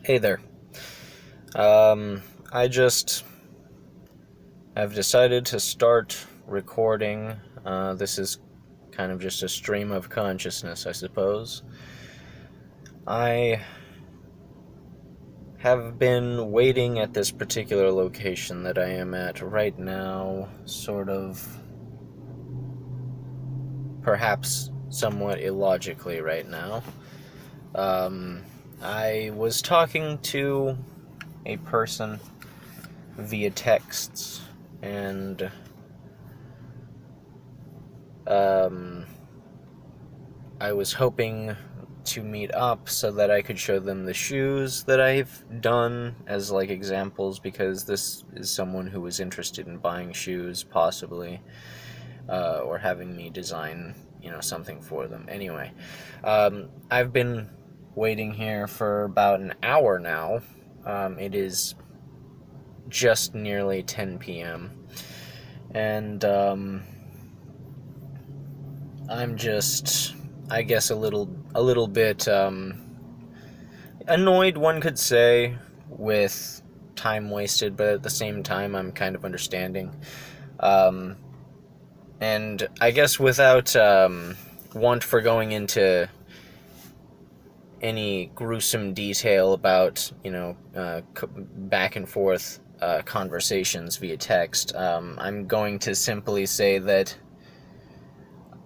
Hey there. I just have decided to start recording. This is kind of just a stream of consciousness, I suppose. I have been waiting at this particular location that I am at right now, sort of, perhaps somewhat illogically right now. I was talking to a person via texts, and um, I was hoping to meet up so that I could show them the shoes that I've done as like examples, because this is someone who was interested in buying shoes, possibly, or having me design, something for them. Anyway, I've been waiting here for about an hour now. It is just nearly 10 p.m. and I'm just, I guess, a little bit annoyed, one could say, with time wasted, but at the same time, I'm kind of understanding. And I guess without want for going into any gruesome detail about, back and forth conversations via text, I'm going to simply say that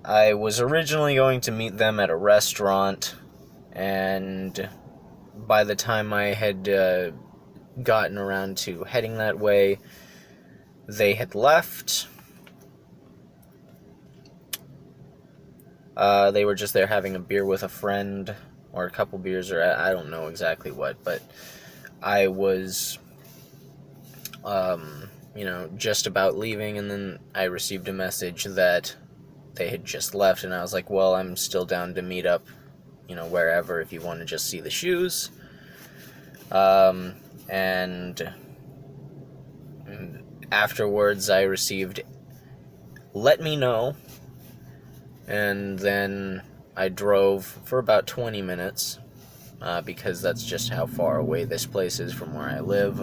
I was originally going to meet them at a restaurant, and by the time I had gotten around to heading that way, they had left. They were just there having a beer with a friend, or a couple beers, or I don't know exactly what, but I was, just about leaving, and then I received a message that they had just left, and I was like, well, I'm still down to meet up, wherever, if you want to just see the shoes. And afterwards I received, let me know, and then I drove for about 20 minutes, because that's just how far away this place is from where I live.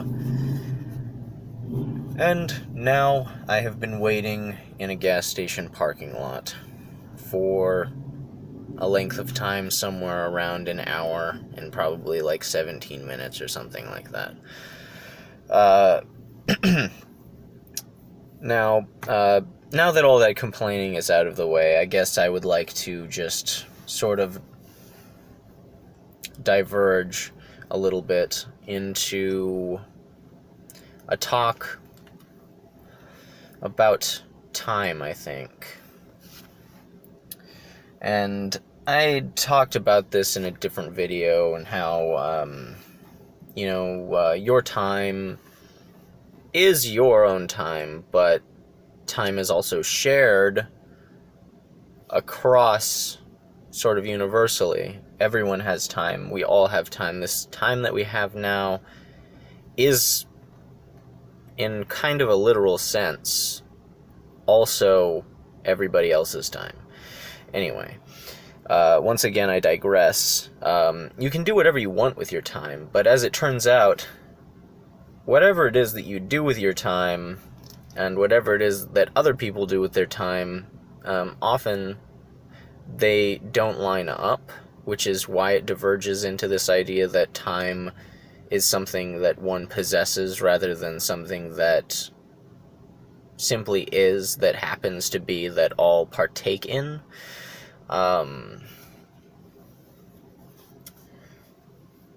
And now I have been waiting in a gas station parking lot for a length of time somewhere around an hour and probably like 17 minutes or something like that. Now that all that complaining is out of the way, I guess I would like to just sort of diverge a little bit into a talk about time, I think. And I talked about this in a different video, and how, your time is your own time, but time is also shared across sort of universally. Everyone has time. We all have time. This time that we have now is, in kind of a literal sense, also everybody else's time. Anyway, once again, I digress. You can do whatever you want with your time, but as it turns out, whatever it is that you do with your time, and whatever it is that other people do with their time, often they don't line up, which is why it diverges into this idea that time is something that one possesses rather than something that simply is, that happens to be, that all partake in. At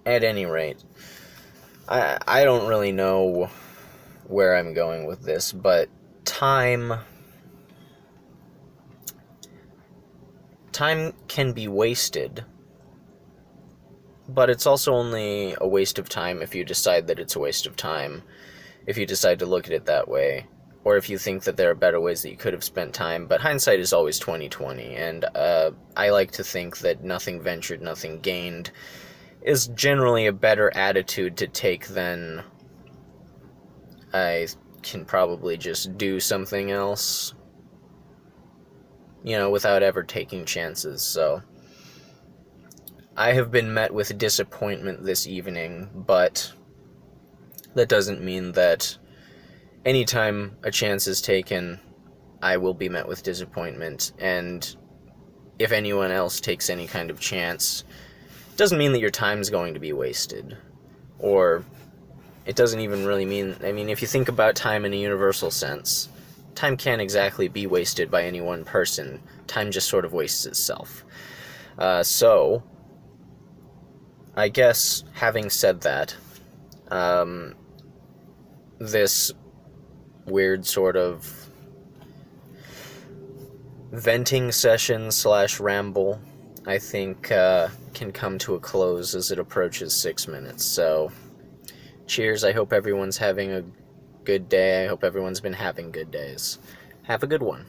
any rate, I don't really know where I'm going with this, but time can be wasted, but it's also only a waste of time if you decide that it's a waste of time, if you decide to look at it that way, or if you think that there are better ways that you could have spent time. But hindsight is always 20/20, and I like to think that nothing ventured, nothing gained is generally a better attitude to take than I can probably just do something else, without ever taking chances. So I have been met with disappointment this evening, but that doesn't mean that anytime a chance is taken, I will be met with disappointment. And if anyone else takes any kind of chance, it doesn't mean that your time's going to be wasted. Or it doesn't even really mean, I mean, if you think about time in a universal sense, time can't exactly be wasted by any one person. Time just sort of wastes itself. So, I guess, having said that, this weird sort of venting session / ramble, I think, can come to a close as it approaches 6 minutes. So, cheers. I hope everyone's having a good day. I hope everyone's been having good days. Have a good one.